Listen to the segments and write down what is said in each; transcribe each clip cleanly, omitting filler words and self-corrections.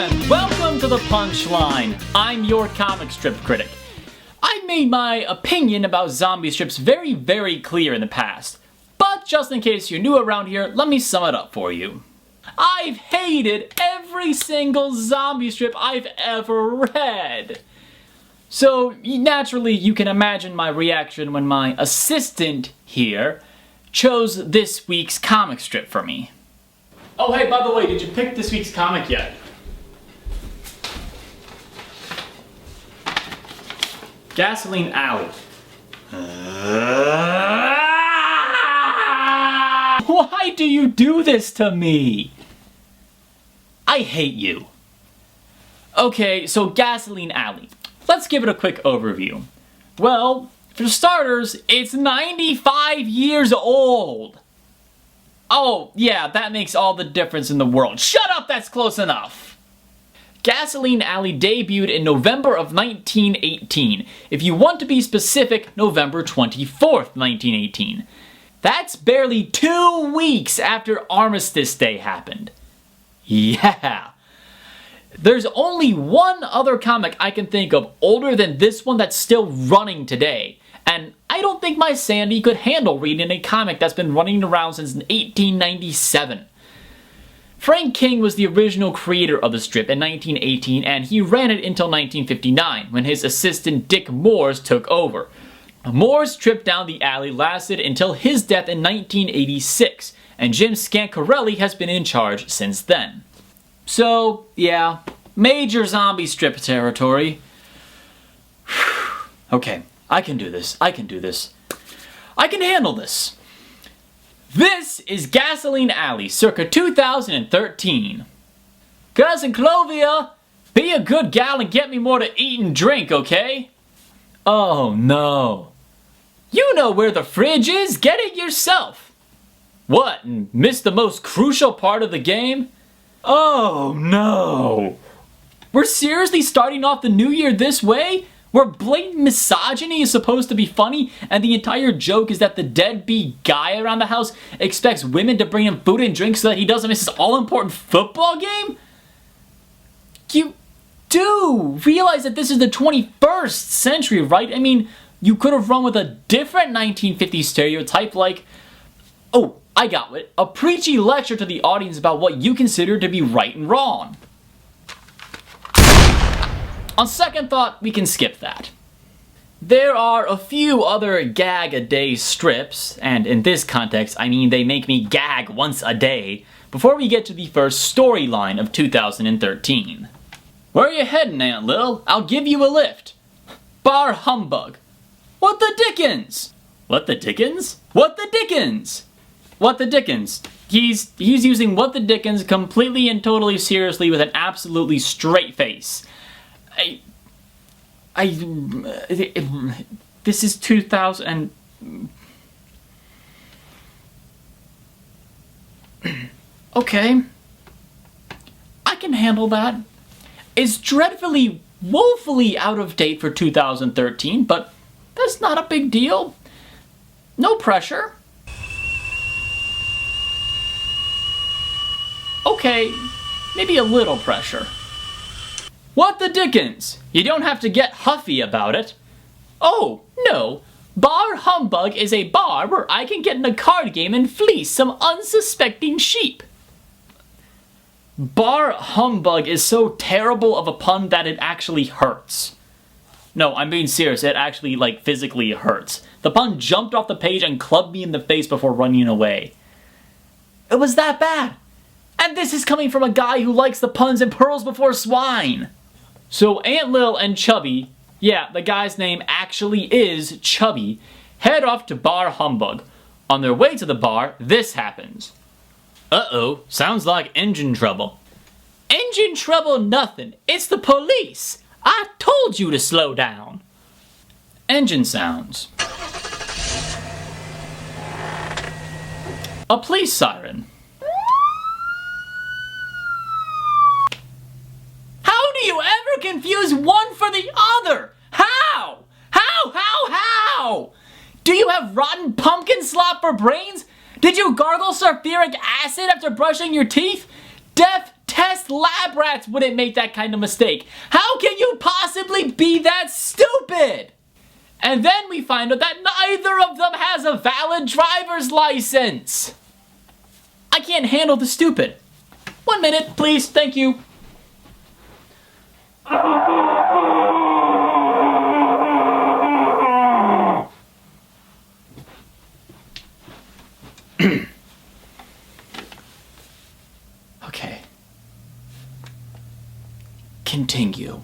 and welcome to the Punchline. I'm your comic strip critic. I made my opinion about zombie strips very, very clear in the past. But just in case you're new around here, let me sum it up for you. I've hated every single zombie strip I've ever read. So naturally you can imagine my reaction when my assistant here chose this week's comic strip for me. Oh hey, by the way, did you pick this week's comic yet? Gasoline Alley. Why do you do this to me? I hate you. Okay, so Gasoline Alley. Let's give it a quick overview. Well, for starters, it's 95 years old. Oh, yeah, that makes all the difference in the world. Shut up, that's close enough. Gasoline Alley debuted in November of 1918. If you want to be specific, November 24th, 1918. That's barely 2 weeks after Armistice Day happened. Yeah. There's only one other comic I can think of older than this one that's still running today. And I don't think my sanity could handle reading a comic that's been running around since 1897. Frank King was the original creator of the strip in 1918, and he ran it until 1959, when his assistant Dick Moores took over. Moore's trip down the alley lasted until his death in 1986, and Jim Scancarelli has been in charge since then. So, yeah, major zombie strip territory. Okay, I can do this. I can handle this. This is Gasoline Alley, circa 2013. Cousin Clovia, be a good gal and get me more to eat and drink, okay? Oh no. You know where the fridge is, get it yourself. What, and miss the most crucial part of the game? Oh no. We're seriously starting off the new year this way? Where blatant misogyny is supposed to be funny, and the entire joke is that the deadbeat guy around the house expects women to bring him food and drink so that he doesn't miss his all-important football game? You do realize that this is the 21st century, right? I mean, you could have run with a different 1950s stereotype like, oh, I got it, a preachy lecture to the audience about what you consider to be right and wrong. On second thought, we can skip that. There are a few other gag-a-day strips, and in this context, I mean they make me gag once a day, before we get to the first storyline of 2013. Where are you heading, Aunt Lil? I'll give you a lift. Bar humbug. What the dickens? What the dickens? What the dickens? What the dickens? He's using what the dickens completely and totally seriously with an absolutely straight face. This is 2000 Okay. I can handle that. It's dreadfully, woefully out of date for 2013, but that's not a big deal. No pressure. Okay, maybe a little pressure. What the dickens? You don't have to get huffy about it. Oh, no. Bar Humbug is a bar where I can get in a card game and fleece some unsuspecting sheep. Bar Humbug is so terrible of a pun that it actually hurts. No, I'm being serious. It actually, like, physically hurts. The pun jumped off the page and clubbed me in the face before running away. It was that bad. And this is coming from a guy who likes the puns and pearls before swine. So Aunt Lil and Chubby, yeah, the guy's name actually is Chubby, head off to Bar Humbug. On their way to the bar, this happens. Uh-oh, sounds like engine trouble. Engine trouble nothing, it's the police. I told you to slow down. Engine sounds. A police siren. Do you ever confuse one for the other? How? How? Do you have rotten pumpkin slop for brains? Did you gargle sulfuric acid after brushing your teeth? Death test lab rats wouldn't make that kind of mistake. How can you possibly be that stupid? And then we find out that neither of them has a valid driver's license. I can't handle the stupid. 1 minute, please, thank you. Okay. Continue.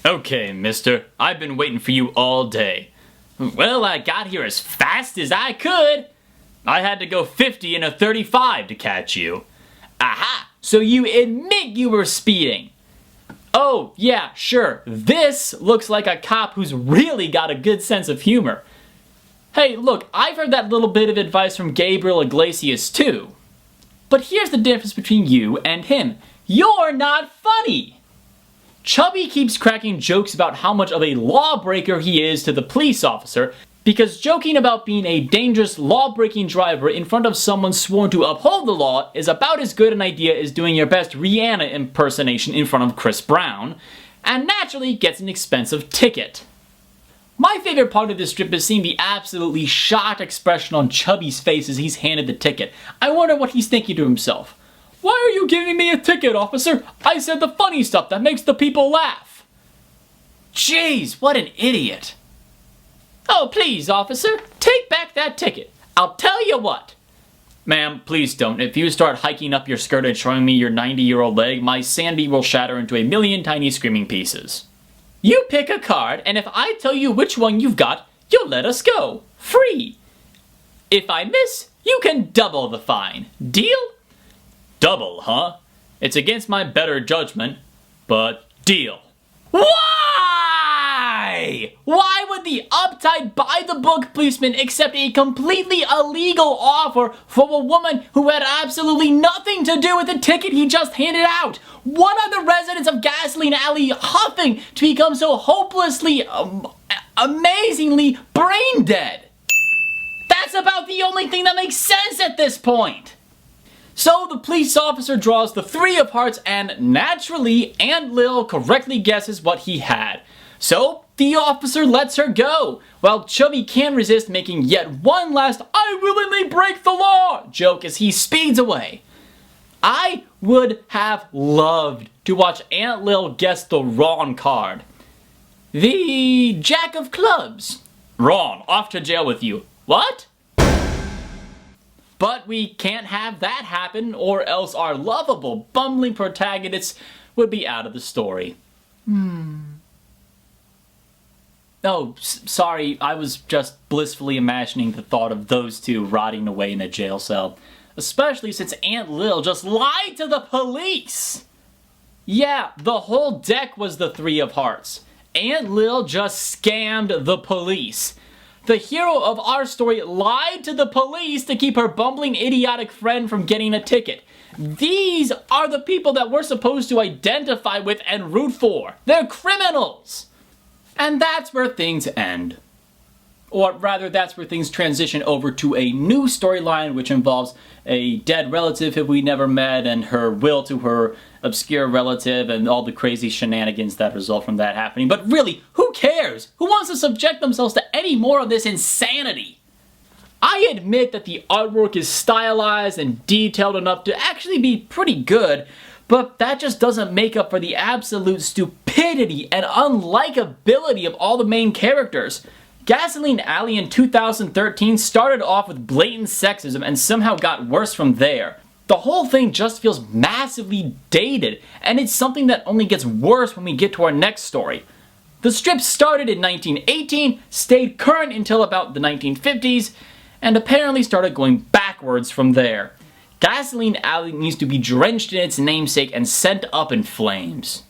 Okay, mister. I've been waiting for you all day. Well, I got here as fast as I could. I had to go 50 in a 35 to catch you. Aha! So you admit you were speeding. Oh, yeah, sure. This looks like a cop who's really got a good sense of humor. Hey, look, I've heard that little bit of advice from Gabriel Iglesias too. But here's the difference between you and him. You're not funny! Chubby keeps cracking jokes about how much of a lawbreaker he is to the police officer, because joking about being a dangerous law-breaking driver in front of someone sworn to uphold the law is about as good an idea as doing your best Rihanna impersonation in front of Chris Brown, and naturally gets an expensive ticket. My favorite part of this strip is seeing the absolutely shocked expression on Chubby's face as he's handed the ticket. I wonder what he's thinking to himself. Why are you giving me a ticket, officer? I said the funny stuff that makes the people laugh. Jeez, what an idiot. Oh, please, officer, take back that ticket. I'll tell you what. Ma'am, please don't. If you start hiking up your skirt and showing me your 90-year-old leg, my sandy will shatter into a million tiny screaming pieces. You pick a card, and if I tell you which one you've got, you'll let us go. Free. If I miss, you can double the fine. Deal? Double, huh? It's against my better judgment, but deal. Why? Why would the uptight by-the-book policeman accept a completely illegal offer from a woman who had absolutely nothing to do with the ticket he just handed out? What are the residents of Gasoline Alley huffing to become so hopelessly, amazingly brain dead? That's about the only thing that makes sense at this point. So the police officer draws the 3 of hearts and naturally Aunt Lil correctly guesses what he had. So the officer lets her go, while Chubby can't resist making yet one last "I willingly break the law" joke as he speeds away. I would have loved to watch Aunt Lil guess the wrong card. The Jack of Clubs. Wrong, off to jail with you. What? But we can't have that happen, or else our lovable, bumbling protagonists would be out of the story. Oh, sorry, I was just blissfully imagining the thought of those two rotting away in a jail cell. Especially since Aunt Lil just lied to the police! Yeah, the whole deck was the 3 of hearts. Aunt Lil just scammed the police. The hero of our story lied to the police to keep her bumbling idiotic friend from getting a ticket. These are the people that we're supposed to identify with and root for. They're criminals! And that's where things end. Or rather, that's where things transition over to a new storyline which involves a dead relative who we never met and her will to her obscure relative and all the crazy shenanigans that result from that happening. But really, who cares? Who wants to subject themselves to any more of this insanity? I admit that the artwork is stylized and detailed enough to actually be pretty good, but that just doesn't make up for the absolute stupidity and unlikability of all the main characters. Gasoline Alley in 2013 started off with blatant sexism and somehow got worse from there. The whole thing just feels massively dated, and it's something that only gets worse when we get to our next story. The strip started in 1918, stayed current until about the 1950s, and apparently started going backwards from there. Gasoline Alley needs to be drenched in its namesake and sent up in flames.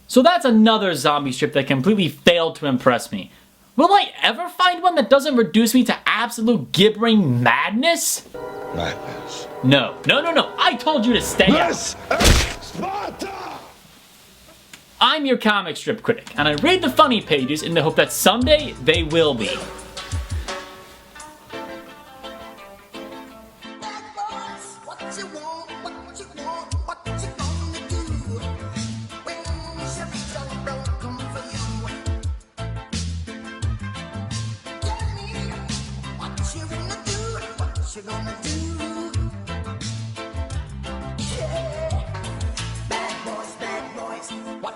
So that's another zombie strip that completely failed to impress me. Will I ever find one that doesn't reduce me to absolute gibbering madness? Madness. No. I told you to stay out. Sparta! I'm your comic strip critic, and I read the funny pages in the hope that someday they will be. What you want, what you want.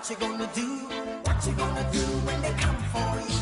What you gonna do? What you gonna do when they come for you?